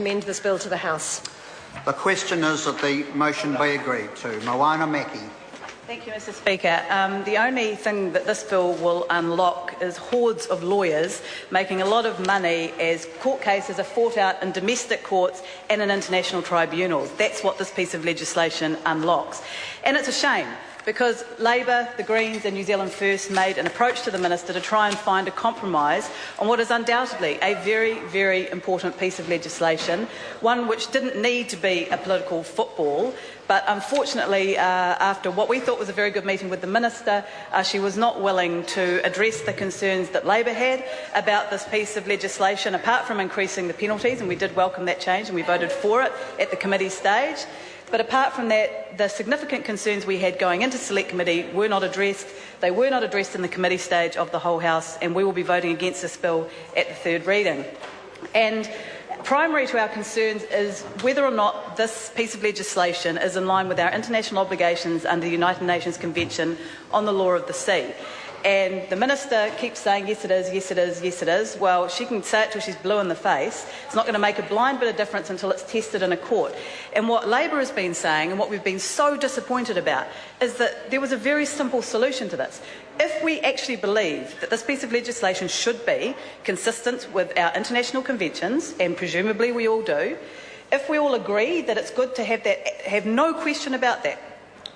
Amend this bill to the House. The question is that the motion be agreed to. Moana Maki. Thank you, Mr Speaker. The only thing that this bill will unlock is hordes of lawyers making a lot of money as court cases are fought out in domestic courts and in international tribunals. That's what this piece of legislation unlocks. And it's a shame, because Labour, the Greens and New Zealand First made an approach to the Minister to try and find a compromise on what is undoubtedly a very, very important piece of legislation, one which didn't need to be a political football, but unfortunately, after what we thought was a very good meeting with the Minister, she was not willing to address the concerns that Labour had about this piece of legislation, apart from increasing the penalties, and we did welcome that change and we voted for it at the committee stage. But apart from that, the significant concerns we had going into Select Committee were not addressed. They were not addressed in the committee stage of the whole House, and we will be voting against this bill at the third reading. And primary to our concerns is whether or not this piece of legislation is in line with our international obligations under the United Nations Convention on the Law of the Sea. And the Minister keeps saying, yes it is, yes it is, yes it is. Well, she can say it till she's blue in the face. It's not going to make a blind bit of difference until it's tested in a court. And what Labour has been saying, and what we've been so disappointed about, is that there was a very simple solution to this. If we actually believe that this piece of legislation should be consistent with our international conventions, and presumably we all do, if we all agree that it's good to have that, have no question about that,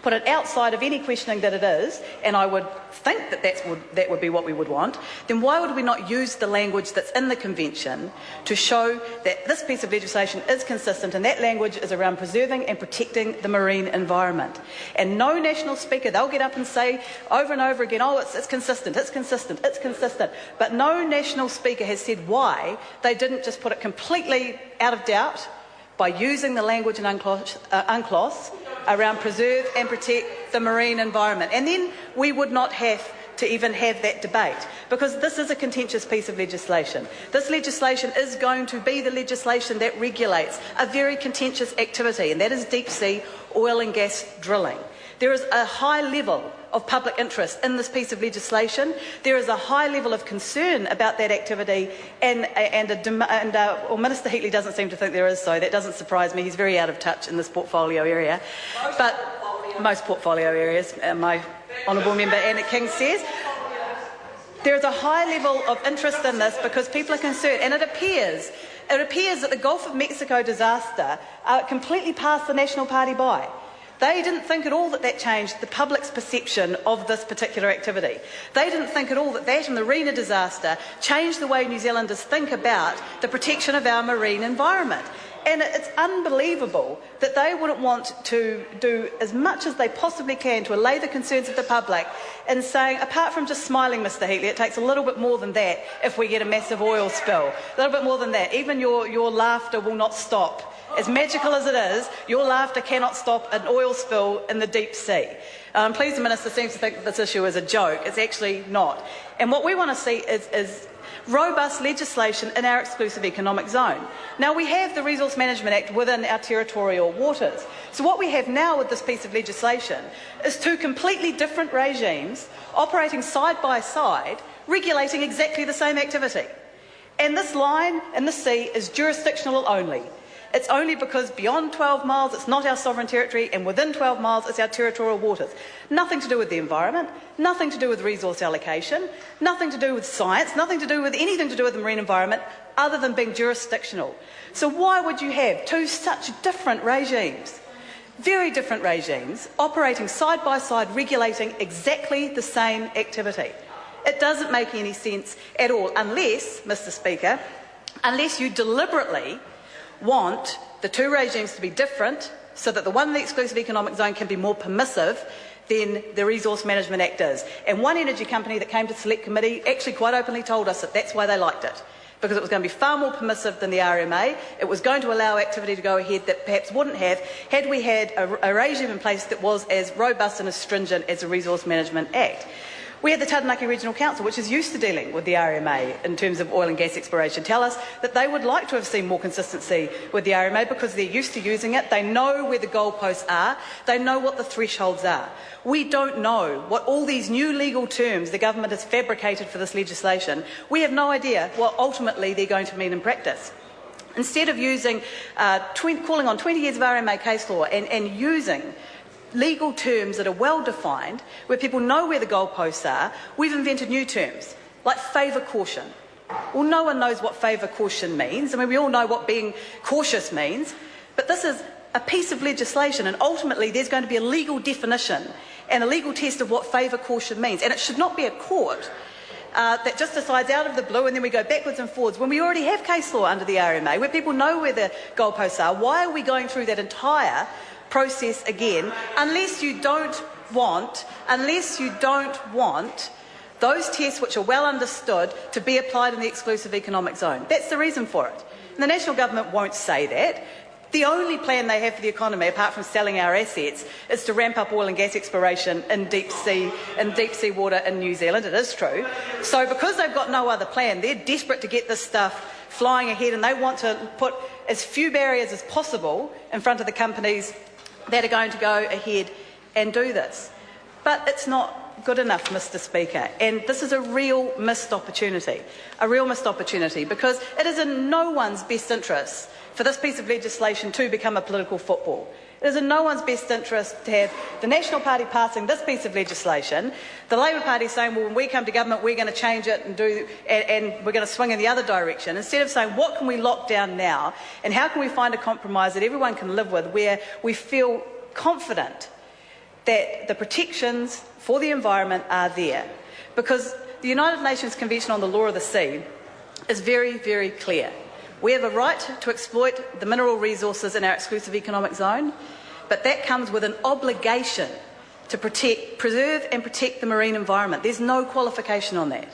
put it outside of any questioning that it is, and I would think that that would be what we would want, then why would we not use the language that's in the Convention to show that this piece of legislation is consistent, and that language is around preserving and protecting the marine environment? And no national speaker, they'll get up and say over and over again, oh, it's consistent, it's consistent, it's consistent. But no national speaker has said why they didn't just put it completely out of doubt by using the language in UNCLOS around preserve and protect the marine environment. And then we would not have to even have that debate, because this is a contentious piece of legislation. This legislation is going to be the legislation that regulates a very contentious activity, and that is deep sea oil and gas drilling. There is a high level of public interest in this piece of legislation. There is a high level of concern about that activity, and Minister Heatley doesn't seem to think there is, so that doesn't surprise me. He's very out of touch in this portfolio area. Most portfolio areas, my honourable member Anna King says. There is a high level of interest in this because people are concerned, and it appears that the Gulf of Mexico disaster completely passed the National Party by. They didn't think at all that that changed the public's perception of this particular activity. They didn't think at all that that and the Rena disaster changed the way New Zealanders think about the protection of our marine environment. And it's unbelievable that they wouldn't want to do as much as they possibly can to allay the concerns of the public in saying, apart from just smiling, Mr Heatley, it takes a little bit more than that if we get a massive oil spill. A little bit more than that. Even your laughter will not stop. As magical as it is, your laughter cannot stop an oil spill in the deep sea. I'm pleased the Minister seems to think that this issue is a joke. It's actually not. And what we want to see is robust legislation in our exclusive economic zone. Now, we have the Resource Management Act within our territorial waters. So what we have now with this piece of legislation is two completely different regimes operating side by side, regulating exactly the same activity. And this line in the sea is jurisdictional only. It's only because beyond 12 miles it's not our sovereign territory, and within 12 miles it's our territorial waters. Nothing to do with the environment, nothing to do with resource allocation, nothing to do with science, nothing to do with anything to do with the marine environment other than being jurisdictional. So why would you have two such different regimes, very different regimes, operating side by side, regulating exactly the same activity? It doesn't make any sense at all unless, Mr Speaker, unless you deliberately want the two regimes to be different so that the one in the exclusive economic zone can be more permissive than the Resource Management Act is. And one energy company that came to Select Committee actually quite openly told us that that's why they liked it, because it was going to be far more permissive than the RMA. It was going to allow activity to go ahead that perhaps wouldn't have had we had a regime in place that was as robust and as stringent as the Resource Management Act. We had the Taranaki Regional Council, which is used to dealing with the RMA in terms of oil and gas exploration, tell us that they would like to have seen more consistency with the RMA because they're used to using it. They know where the goalposts are. They know what the thresholds are. We don't know what all these new legal terms the government has fabricated for this legislation. We have no idea what ultimately they're going to mean in practice. Instead of using, calling on 20 years of RMA case law and using legal terms that are well defined, where people know where the goalposts are, we've invented new terms, like favour caution. Well, no one knows what favour caution means. I mean, we all know what being cautious means, but this is a piece of legislation, and ultimately there's going to be a legal definition and a legal test of what favour caution means, and it should not be a court that just decides out of the blue and then we go backwards and forwards when we already have case law under the RMA where people know where the goalposts are. Why are we going through that entire process again unless you don't want those tests which are well understood to be applied in the exclusive economic zone? That's the reason for it. And the national government won't say that. The only plan they have for the economy, apart from selling our assets, is to ramp up oil and gas exploration in deep sea water in New Zealand. It is true. So because they've got no other plan, they're desperate to get this stuff flying ahead, and they want to put as few barriers as possible in front of the companies that are going to go ahead and do this. But it's not good enough, Mr. Speaker, and this is a real missed opportunity, because it is in no one's best interest for this piece of legislation to become a political football. It is in no one's best interest to have the National Party passing this piece of legislation, the Labour Party saying, well, when we come to government, we're going to change it and we're going to swing in the other direction, instead of saying, what can we lock down now and how can we find a compromise that everyone can live with, where we feel confident that the protections for the environment are there. Because the United Nations Convention on the Law of the Sea is very, very clear. We have a right to exploit the mineral resources in our exclusive economic zone, but that comes with an obligation to preserve and protect the marine environment. There's no qualification on that.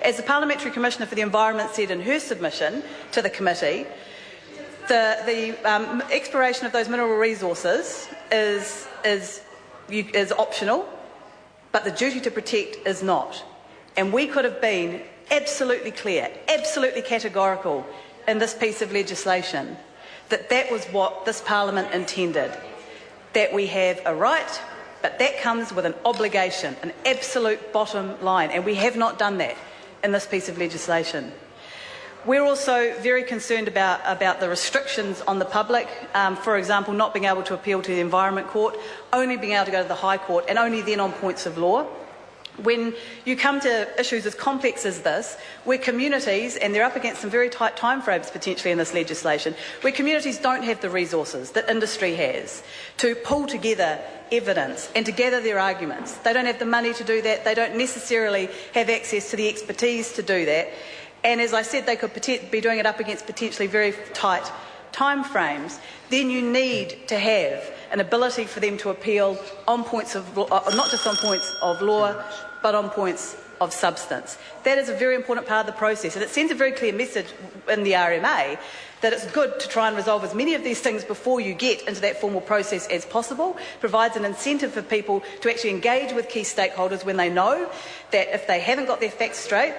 As the Parliamentary Commissioner for the Environment said in her submission to the committee, the exploration of those mineral resources is optional, but the duty to protect is not. And we could have been absolutely clear, absolutely categorical in this piece of legislation that that was what this Parliament intended, that we have a right, but that comes with an obligation, an absolute bottom line, and we have not done that in this piece of legislation. We're also very concerned about the restrictions on the public, for example, not being able to appeal to the Environment Court, only being able to go to the High Court, and only then on points of law. When you come to issues as complex as this, where communities, and they're up against some very tight timeframes potentially in this legislation, where communities don't have the resources that industry has to pull together evidence and to gather their arguments. They don't have the money to do that. They don't necessarily have access to the expertise to do that. And as I said, they could be doing it up against potentially very tight timeframes. Then you need to have an ability for them to appeal on points of law, not just on points of law, but on points of substance. That is a very important part of the process, and it sends a very clear message in the RMA that it's good to try and resolve as many of these things before you get into that formal process as possible, provides an incentive for people to actually engage with key stakeholders when they know that if they haven't got their facts straight,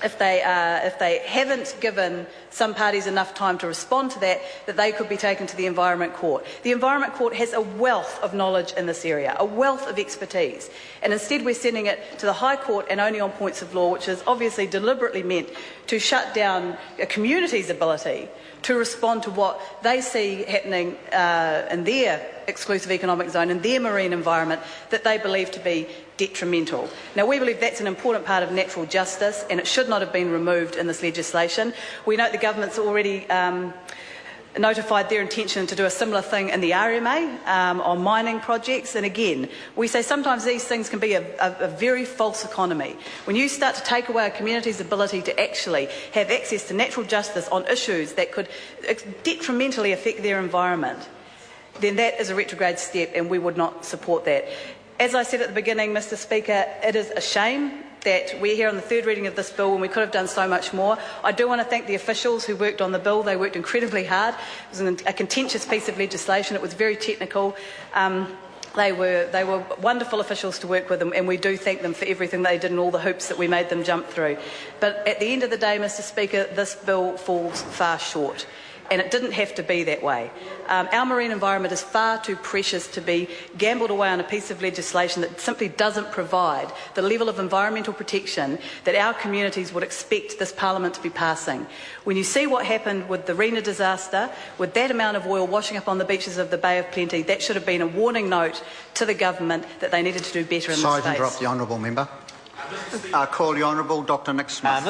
if they haven't given some parties enough time to respond to that, that they could be taken to the Environment Court. The Environment Court has a wealth of knowledge in this area, a wealth of expertise, and instead we're sending it to the High Court and only on points of law, which is obviously deliberately meant to shut down a community's ability to respond to what they see happening in their exclusive economic zone, in their marine environment, that they believe to be detrimental. Now, we believe that's an important part of natural justice, and it should not have been removed in this legislation. We note the government's already notified their intention to do a similar thing in the RMA on mining projects. And again, we say sometimes these things can be a very false economy. When you start to take away a community's ability to actually have access to natural justice on issues that could detrimentally affect their environment, then that is a retrograde step, and we would not support that. As I said at the beginning, Mr. Speaker, it is a shame that we're here on the third reading of this bill when we could have done so much more. I do want to thank the officials who worked on the bill. They worked incredibly hard. It was a contentious piece of legislation. It was very technical. They were wonderful officials to work with, and we do thank them for everything they did and all the hoops that we made them jump through. But at the end of the day, Mr. Speaker, this bill falls far short. and it didn't have to be that way. Our marine environment is far too precious to be gambled away on a piece of legislation that simply doesn't provide the level of environmental protection that our communities would expect this Parliament to be passing. When you see what happened with the Rena disaster, with that amount of oil washing up on the beaches of the Bay of Plenty, that should have been a warning note to the government that they needed to do better in this space. Sorry to interrupt the honourable member. Call the Honourable Dr Nick Smith.